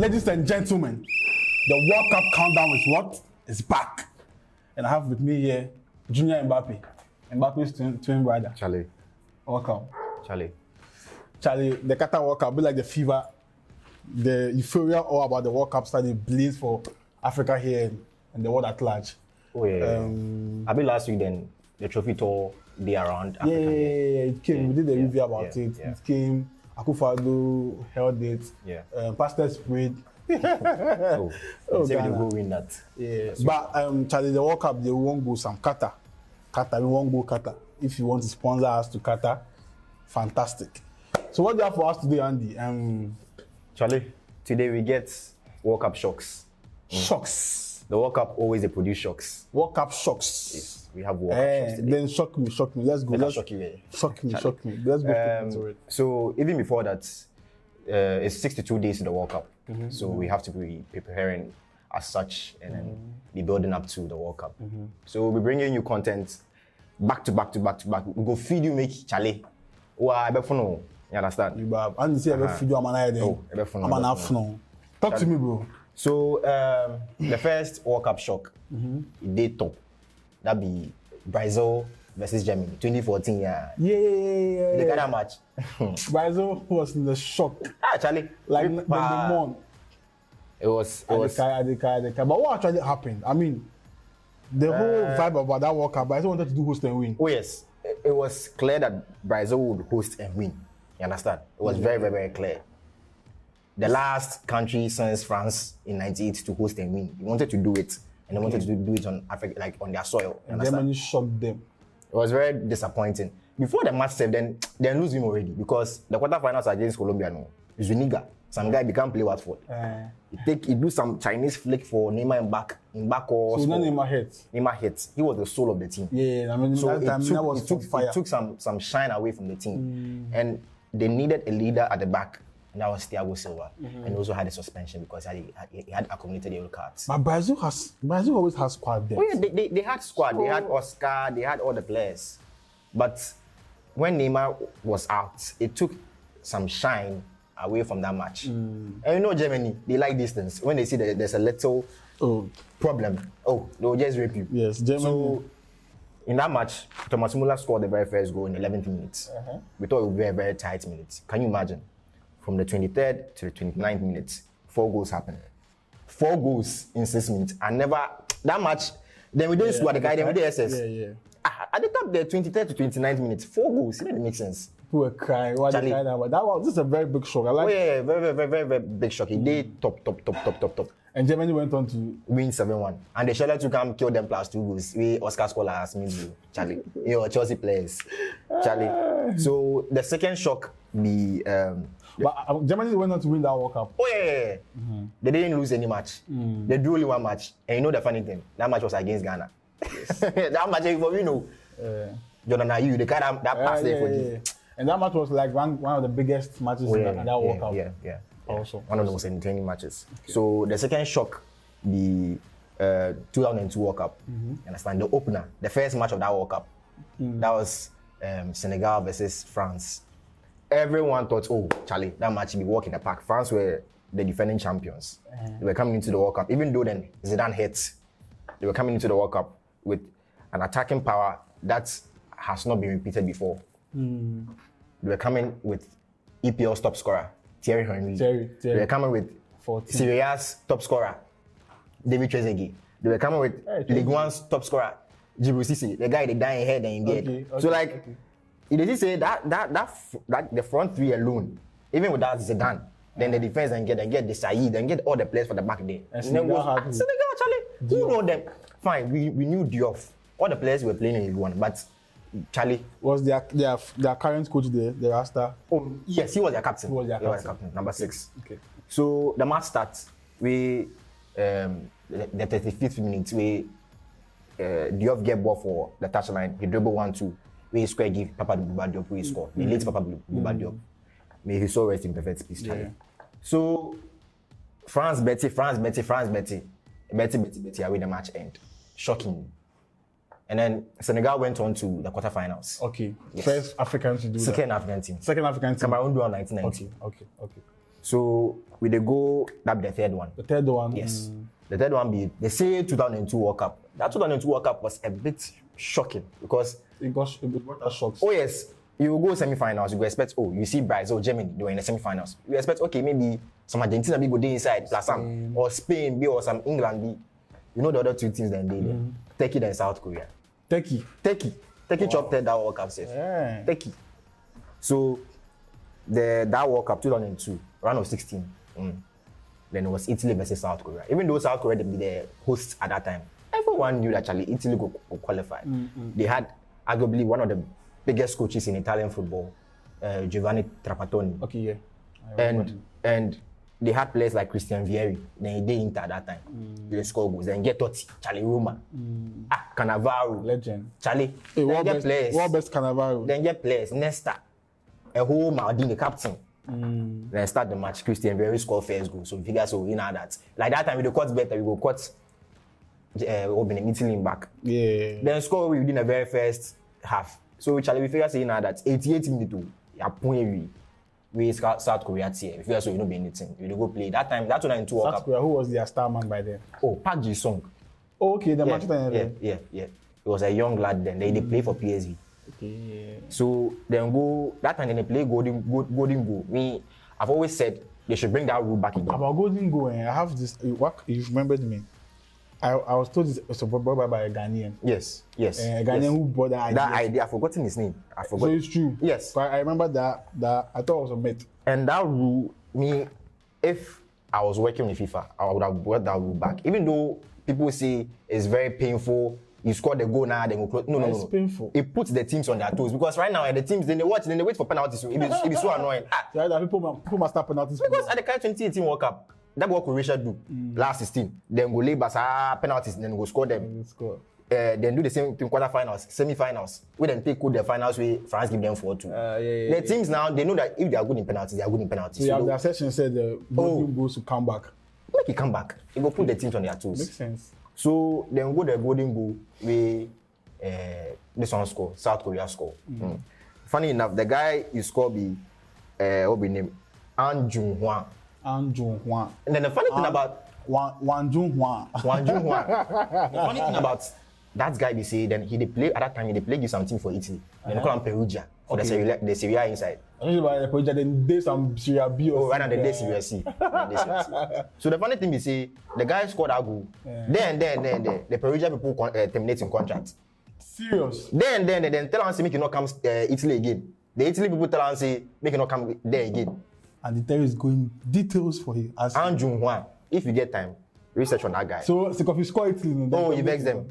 Ladies and gentlemen, the World Cup countdown is what? It's back. And I have with me here Junior Mbappe. Mbappe's twin brother. Charlie. Welcome. Charlie, the Qatar World Cup be like the fever, the euphoria all about the World Cup started bleeds for Africa here and the world at large. Oh yeah. I been last week then the trophy tour day around Africa. Yeah, it came. We did a review about it. Yeah. It came. Akufo-Addo held it. Yeah. Pastor sprayed. Oh, they Ghana. will win that. Yeah. That's But Charlie, the World Cup they won't go some Qatar. We won't go Qatar. If you want to sponsor us to Qatar, fantastic. So what do you have for us today, Andy? Charlie, today we get World Cup shocks. Shocks. The World Cup always they produce shocks. World Cup shocks. Yes, we have World Cup shocks today. Then shock me. Let's go. Let's shock you. Shock me. Let's go straight into it. So even before that, it's 62 days to the World Cup. So we have to be preparing as such and then be building up to the World Cup. So we'll be bringing you content back to back. We go feed you, make Charlie. I bet for no. You understand? And you see, I feed you. I'm an afternoon. Talk to me, bro. So the first World Cup shock, it did top. That be Brazil versus Germany, 2014. Yeah. Look at that match. Brazil was in the shock. Charlie. Like the month. It was. But what actually happened? I mean, the whole vibe about that World Cup, Brazil wanted to do host and win. Oh yes, it was clear that Brazil would host and win. You understand? It was very, very, very clear. The last country since France in '98 to host and win. They wanted to do it, and they wanted to do it on Africa, like on their soil. You understand? Germany shocked them. It was very disappointing. Before the match, then lose him already because the quarterfinals against Colombia. No, Senegal. Some guy become play Watford. He do some Chinese flick for Neymar in back or. So Neymar hits. Neymar hits. He was the soul of the team. Yeah, I mean, so it took some shine away from the team, and they needed a leader at the back, and that was Thiago Silva, and also had a suspension because he had accumulated yellow cards. But Brazil always has squad depth. Oh yeah, they had squad. They had Oscar. They had all the players, but when Neymar was out, it took some shine away from that match. And you know Germany, they like distance. When they see that there's a little problem, they'll just rape you. Yes, Germany. So in that match, Thomas Muller scored the very first goal in 11th minute. We thought it would be a very tight minute. Can you imagine? From the 23rd to the 29th minute, 4 goals happened. 4 goals in 6 minutes. And never, that match, then we didn't score the guy, then we did SS. Yeah. At the top, the 23rd to 29th minutes, 4 goals. It didn't make sense. People were crying. Why they crying about? This is a very big shock. I like very, very, very big shock. He did top. And Germany went on to win 7-1. And they scheduled to come kill them plus 2 goals. We Oscar scored as means Charlie. Chelsea players. Charlie. So the second shock but Germany went on to win that World Cup. Oh yeah. They didn't lose any match. They drew only 1 match. And you know the funny thing? That match was against Ghana. Yes. That match, you know. Jordan Ayew, the guy that passed there for you. And that match was like one of the biggest matches in that World Cup. Yeah. Also. One of the most entertaining matches. Okay. So the second shock, the 2002 World Cup. You understand? The opener, the first match of that World Cup. That was Senegal versus France. Everyone thought, Charlie, that match will be walk in the park. France were the defending champions. They were coming into the World Cup. Even though then Zidane hit, they were coming into the World Cup with an attacking power that has not been repeated before. They were coming with EPL's top scorer, Thierry Henry. They were coming with Serie A's top scorer, David Trezeguet. They were coming with Ligue 1's top scorer, Djibril Cissé, the guy they die in head and in beard. So it is say that the front three alone, even without Zidane, then the defense and get the Saïd and get all the players for the back there. And Senegal, Charlie, who know them? Fine, we knew Diouf. All the players were playing in Ligue 1, but Charlie was their current coach there, the Rasta. Oh yes, he was their captain. He was their captain, number 6. Okay. So the match starts. We the 35th minute. We Diouf get ball for the touchline. He dribble 1-2. We square give Papa Diop. We score. The late Papa Diop. May his soul rest in perfect peace, Charlie. So France Betty. I win the match end. Shocking. And then Senegal went on to the quarterfinals. Okay. Yes. First African to do Second African team. Second African team. Cameroon do on 1990. Okay. So we dey go that be the third one. The third one. Yes. The third one be they say 2002 World Cup. That 2002 World Cup was a bit shocking because It got shocks. oh yes, you go semi-finals. You go expect you see Brazil, Germany they were in the semi-finals. You expect maybe some Argentina be go there inside plus some or Spain be or some England be. You know the other two teams then they there. Turkey and South Korea. Turkey Chopped that World Cup safe. Yeah. Turkey. So that World Cup 2002 round of 16. Then it was Italy versus South Korea. Even though South Korea would be the hosts at that time, everyone knew that actually Italy could qualify. They had arguably one of the biggest coaches in Italian football, Giovanni Trapattoni. Okay, yeah. And they had players like Christian Vieri. Then they Inter at that time. They score goals. Then get Totti, Charlie Roma, Cannavaro, Legend. Charlie. Hey, Then get players. World best Cannavaro. Then get players. Nesta, a whole Maldini captain. Then start the match. Christian Vieri score first goal. So we figure you know that. Like that time we go cut better. We go cut. Opening Italy back. Yeah. Then score within the very first half. So Charlie we figure you know that 88 minutes we South Korea team. If you also you know be anything, you go play that time. That 2002 World Cup. South Korea, who was their star man by then? Oh, Park Ji-sung. Oh, okay, the Manchester. Yeah. He was a young lad then. They play for PSV. Okay. So then go that time then they play golden goal. I've always said they should bring that rule back again. About golden goal, I have this. You remembered me. I was told this was brought by a Ghanaian. Yes. A Ghanaian who brought that idea. That idea, I've forgotten his name. I forgot. So it's true. Yes. But I remember that I thought it was a myth. And that rule, if I was working with FIFA, I would have brought that rule back. Even though people say it's very painful, you score the goal now, then go close. No. It's painful. It puts the teams on their toes because right now the teams then they watch, then they wait for penalties. It be so annoying. Yeah, that people must start penalties. Because at the current 2018 World Cup, that what Croatia do last 16. Then go lay basa penalties, then go score them. Then do the same thing quarterfinals, semi-finals. We then take good the finals where France give them 4-2. The teams now they know that if they are good in penalties, they are good in penalties. So the session said the golden goals to come back. Make it come back. It will put the teams on their toes. Makes sense. So then go the golden goal where this one score, South Korea score. Funny enough, the guy you score be what be name? An Jung-hwan. An Jung-hwan. And then the funny thing about Wan Jung-hwan. The funny thing about that guy they say then he play at that time he played something for Italy. Then they call him Perugia for the Serie A inside. I think about the Perugia then they some Serie B or right now the day Serie C. So the funny thing they say the guy scored that goal. Then the Perugia people terminating contract. Serious. Then tell him say make you not come Italy again. The Italy people tell him say make you not come there again. And the terror is going details for him. An Jung-hwan, if you get time, research on that guy. So if you score Italy, he vex them.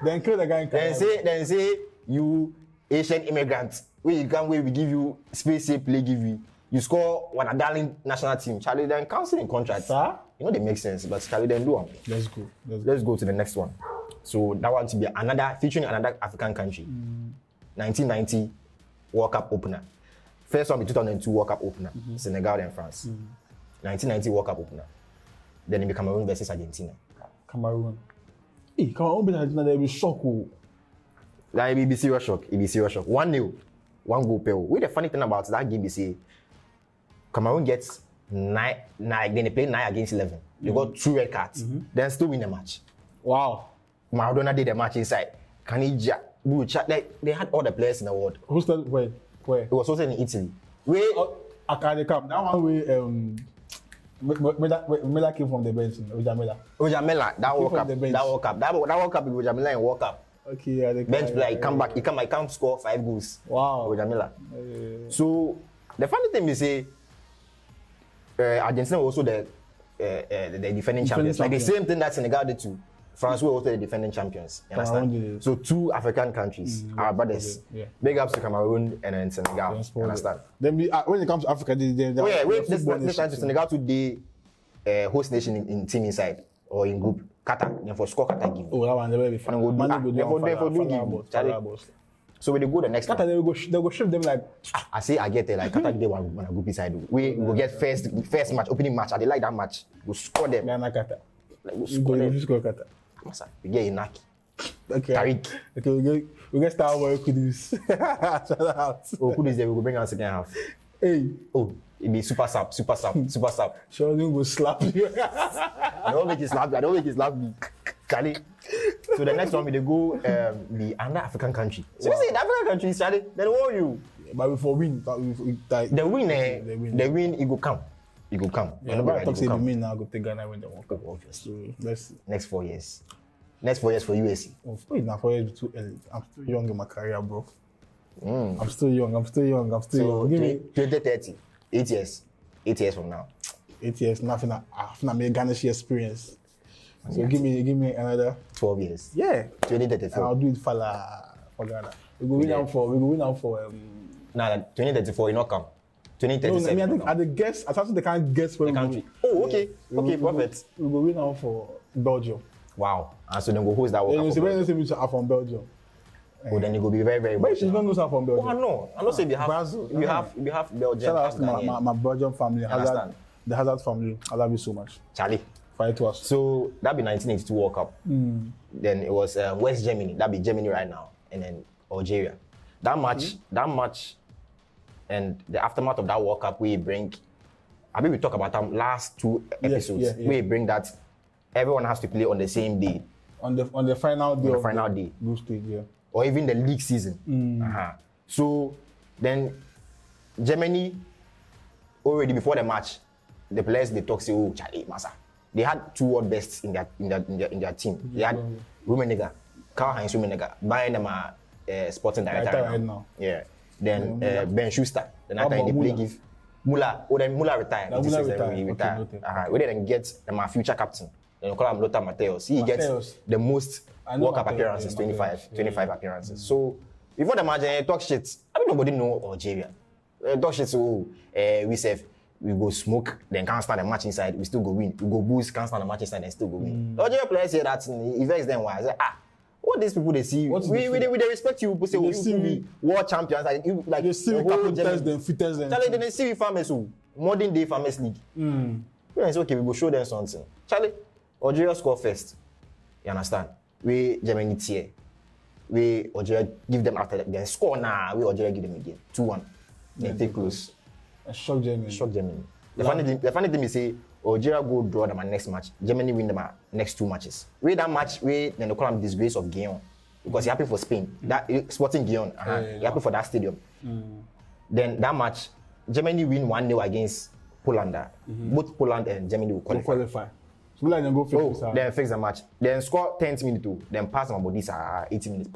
Then kill the guy. Then say you Asian immigrants. We give you space safe play give you. You score one a darling national team. Charlie then cancelling contract. Sir? You know they make sense, but Charlie then do them. Let's go to the next one. So that one to be featuring another African country. 1990 World Cup opener. First one be 2002 World Cup opener. Senegal and France. 1990 World Cup opener. Then it be Cameroon versus Argentina. Cameroon. Cameroon beat Argentina, they be shocked. That it be serious shock. 1-0. 1 goal per. What the funny thing about that game is say Cameroon gets 9, then they play 9 against 11. They got 2 red cards. Then still win the match. Wow. Maradona did the match inside. Kanija, Bucha, like they had all the players in the world. Who's that? Where? It was also in Italy. Akade Cup. That one way Mela came from the bench. Ojamela, that World Cup. That World Cup is Ojamela in World Cup. Okay, yeah. Bench player, he come back. He come score 5 goals. Wow. Ojamela. So the funny thing is say Argentina was also the defending champions. Like the same thing that Senegal did too. France were also the defending champions. You understand? So 2 African countries are brothers. Big ups to Cameroon and then Senegal. You understand? Then when it comes to Africa, this time to Senegal today, host nation in team inside or in group. Qatar, then for score Qatar give. Oh, that one never be fun. So when they go the next Qatar, they go shift them like. I say I get there like Qatar they want a group inside. We will get first match, opening match. I they like that match. We'll score them. Qatar. Like we'll score Qatar. We get Inaki. Okay. Tariq. Okay, we get Star Wars Kudus. Shout out. Kudus there, we will bring out second half. Hey. Oh, It be super sub. Sure, you go slap you. I don't make it slap me. Charlie. So the next one we go the another African country. So you say the African country, Charlie, then what you? But before win, the win, it go come. Yeah, but I talk say the win now go take Ghana when they World Cup. Obviously. So let's see. Next 4 years. Next 4 years for USC. Oh, now 4 years too early. I'm still young in my career, bro. I'm still young. So Give me 2030, 8 years. 8 years from now. 8 years, nothing. I've made Ghana experience. So give me another 12 years. Yeah. 2034. I'll do it for Ghana. We go win out for Nah, 2034 you not come. 2037. No, I mean, I think at the guess, I think they can't guess where the country. Oh, okay. Okay, perfect. We go win out for Belgium. Wow. And so then go host that World Cup. You say when you are from Belgium. Oh, then you go be very, very But you don't know some from Belgium. Oh, no. I don't say we have Brazil. We have Belgium. Shout out to my Belgian family. The Hazard family. I love you so much. Charlie. Fight to us. So that be 1982 World Cup. Then it was West Germany. That be Germany right now. And then Algeria. That match and the aftermath of that World Cup, we bring, I mean, we talk about them last 2 episodes. Yeah. We bring that everyone has to play on the same day. On the final day. On the final day. Group stage, yeah. Or even the league season. So then Germany, already before the match, the players they talk say, oh, Charlie Massa. They had 2 world bests in their team. They had Rummenigge, Karl-Heinz Rummenigge, buying them a sporting director right now. Yeah. Then Ben Schuster. Then after they play give Muller. Oh, then Muller retired. He retired. We didn't get my future captain. Then we call him Lothar Matthäus. He gets the most World Cup appearances, 25 appearances. So before the match, talk shit. I mean, nobody know Algeria. Talk shit. So we go smoke, then can't start the match inside. We still go win. We go boost, can't start the match inside, then still go win. Algeria players say that it vex them why. I say what these people they see, we they respect you. People say you see me world champions, like you see the fittest them. Charlie, they see we farmers modern day farmers league. It's okay, we go show them something. Charlie, Algeria score first. You understand? We Germany tier. We Algeria give them after that. Then score now. We Algeria give them again 2-1. Then take close. Shock Germany. The funny thing is say Algeria go draw them next match. Germany win them next 2 matches. We that match, then they call them disgrace of Guion. Because he happy for Spain. That Sporting Guion. He happy for that stadium. Then that match, Germany win 1-0 against Poland. Both Poland and Germany will qualify. So like then go fix then fix the match. Then score 10 minutes too. Then pass them about this 80 minutes.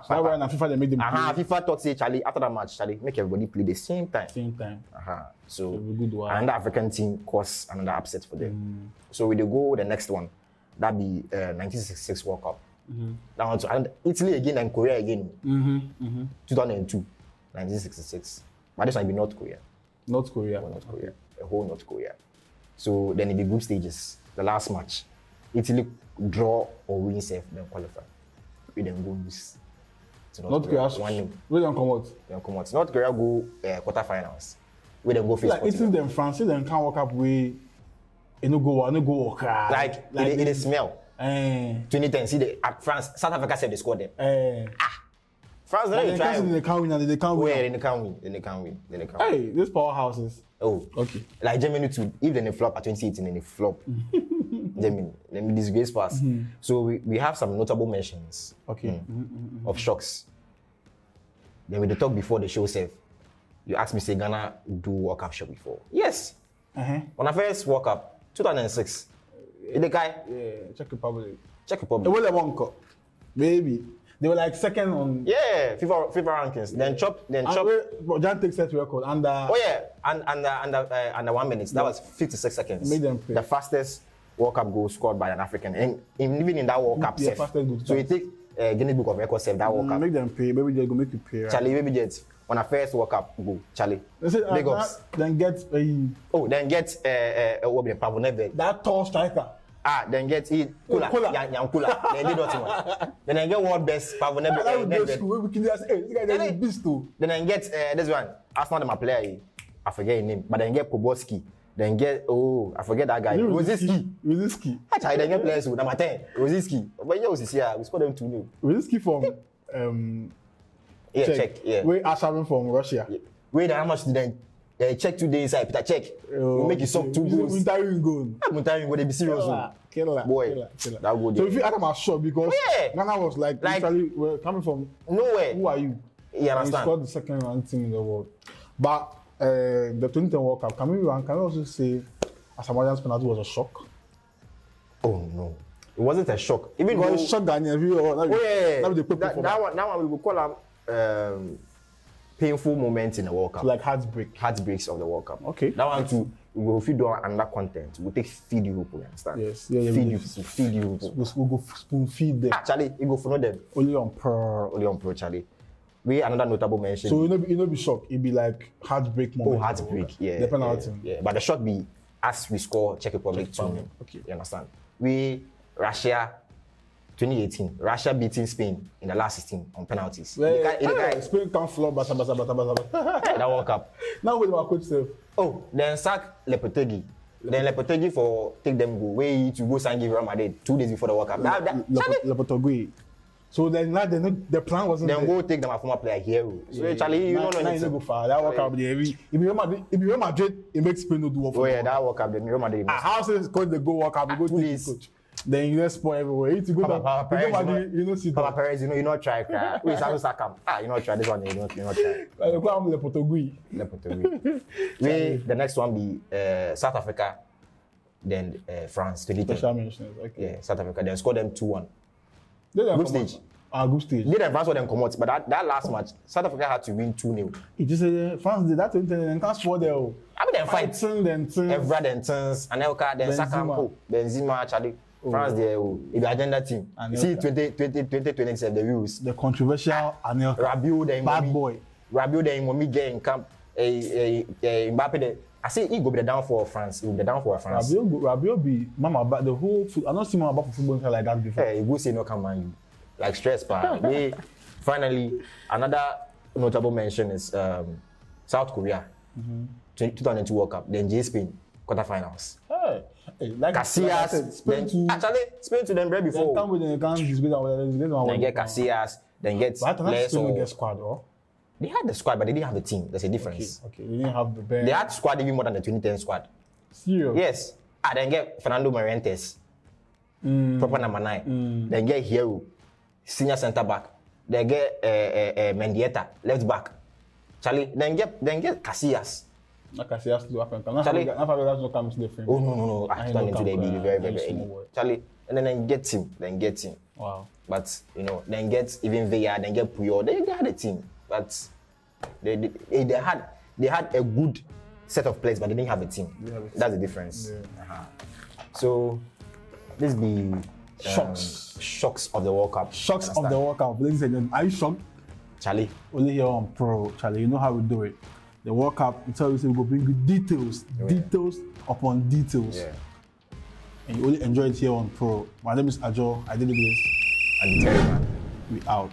So when FIFA they make them FIFA talk say Charlie after that match, Charlie make everybody play the same time. So another African team cause another upset for them. So we go the next one. That be 1966 World Cup. That one and Italy again and Korea again. 2002, 1966. But this one be North Korea. A whole North Korea. So then it be group stages. The last match, Italy draw or win safe, then qualify. We then go lose. North Korea 1-0. We don't come out. North Korea go quarterfinals. We then go face. Like Italy then France, then can't walk up way. No go walk. Like it smell. 2010, see the France, South Africa said they scored them. France they can't win. They can't win. Hey, these powerhouses. Oh, okay. Like Germany too. If they flop at 2018, then they flop. Germany, let me disgrace pass. So we have some notable mentions. Okay. Of shocks. Then we talk before the show safe. You asked me say Ghana do World Cup shock before. Yes. When I first World Cup, 2006. The guy. Yeah, Czech Republic. They won the World Cup. Baby. They were like second on. Yeah, FIFA rankings. Then chop. Jan takes that record under. Oh yeah, under 1 minute. That was 56 seconds. Made them play. The fastest World Cup goal scored by an African, and even in that World Cup, so you take Guinness Book of Records save that World Cup. Make them pay. Maybe they go make you pay. Right? Charlie, maybe get on a first World Cup go. Charlie, big ups. Then get what be the Pavoneve? That tall striker. Then get Kula. Then they don't one. Then I get world best Pavoneve. We can just this guy is beast too. Then I get this one. Arsenal my player. I forget his name, but then get Poborski. Then get I forget that guy. Rosiski. Actually, then get players number 10. Rosiski. But yeah, we scored them 2-0. Rosiski from Czech. Yeah. We are from Russia. Wait, how much did they check 2 days inside. Peter check. We'll make you suck 2 goals. Winter goal. Winter go. They be serious. Killer. Boy, Killer. that go So there. if you Adam was shocked because Yeah. Ghana was like literally we're coming from Nowhere. who are you? You And he understand? scored the second ranked team in the world. But the 2010 World Cup, can we also say Asamoah's penalty was a shock? Oh no, it wasn't a shock. Even though Because shock Ghanaian, that one we will call them painful moments in the World Cup. like heartbreaks Heartbreaks of the World Cup. Okay. That one too. We will feed on another content. We'll take feed you, you understand? Yes. Feed you. We'll go spoon feed them. Actually, you go for them. Only on Prrrr. Only on Pro, Charlie. We another notable mention. So you know be shocked. It'd be like heartbreak moment. Oh, heartbreak, yeah. The penalty. Yeah. But the shot be as we score Czech Republic 2. Okay. You understand? Russia 2018. Russia beating Spain in the last 16 on penalties. Spain can't flop, basa. That World Cup. Now with my coach self. Oh, then sack Lopetegui. Then Lopetegui for take them go. Wait to go sign give Real Madrid 2 days before the World Cup. Lopetegui. So then now the plan wasn't Then there. go take them a former player hero. So Charlie, you don't know Now you anything. go far. That World Cup, if you Real Madrid, it makes Spain no do what Oh yeah, that World Cup, the Real Madrid. How says coach they go World Cup, you go 2 to days. the coach. Then you just spoil everywhere. If you go Papa down, you Perez, go Madrid, you know see Papa that. Perez, you not try. Wait, Sakam. You not try this one. You not try. Like the club Lopetegui. The next one be South Africa, then France. 2010. Special mentions. Okay. Yeah, South Africa. Then score them 2-1. Group stage. Group stage. They advance for them come out, but that last match, South Africa had to win 2-0. It just said France did that 2010 and can't score there. I mean, then fight. Then Evra, then Tins, Anelka, then Sakam, Benzema, Charlie. France there, the agenda team. You see 2027 the rules. the controversial Anelka. Rabiot, then Bad boy. Rabiot, then Momi get in camp. Mbappe, I say he go be the downfall of France. He will be the downfall of France. Rabiot be Mama about the whole food. I don't see Mama about football like that before. Hey, he go say no come man you. Like stress pa. Finally, another notable mention is South Korea. 2002 World Cup. Then Spain quarterfinals. Hey, like Casillas, Spain to Spain to them right before. come with the guns. Then get Casillas, then get But I less Spain or get squad, or they had the squad, but they didn't have the team. There's a difference. okay. They didn't have the bench. They had squad even more than the 2010 squad. Serious. Yes. Then get Fernando Morientes, proper number 9. Then get Hero, senior centre back. Then get Mendieta, left back. Charlie. Then get Casillas. Like I say, has to do happen. Charlie. Not no come to the frame. Oh no! I turned into the baby very early. Charlie. And then get him. Wow. But then get even Villa, then get Puyol. They had a team, but they had a good set of players, but they didn't have a team. That's the difference. Yeah. So this be Shocks of the World Cup. Shocks of the World Cup. Ladies and gentlemen, are you shocked? Charlie. Only here on Pro, Charlie. You know how we do it. The World Cup, we tell you we go bring you details upon details. Yeah. And you only enjoy it here on Pro. My name is Ajo. I did this. And the Terry man. We out.